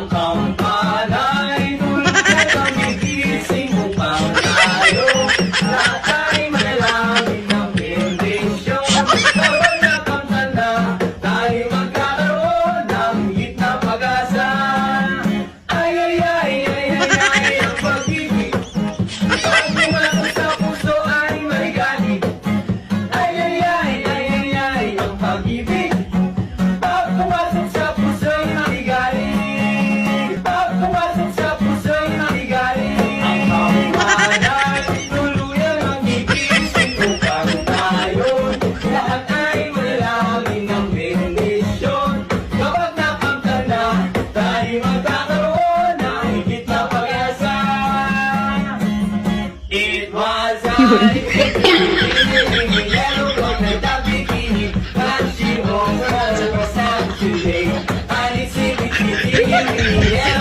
ang kampanay. Tulad na magigising upang tayo lahat ay manalangin ng bendisyon. Kapag nakamtanda, tayo magkakaroon ng higit na pag-asa. Ay, ay, ay, ay, ay, ay, ang pag-ibig. Pag pumasok sa puso ay maligalig. Ay, ay, ay, ay, ay, ay, ang pag-ibig. Pag pumasok sa puso ay maligalig. Pag pumasok sa puso ay maligalig. Ang kampanay, tuluyan magigising upang tayo lahat ay manalangin ng bendisyon. Kapag nakamtanda, tayo magkakaroon ng higit na pag-asa. It was yellow coat and a bikini, but she won't wear the today. And it's in the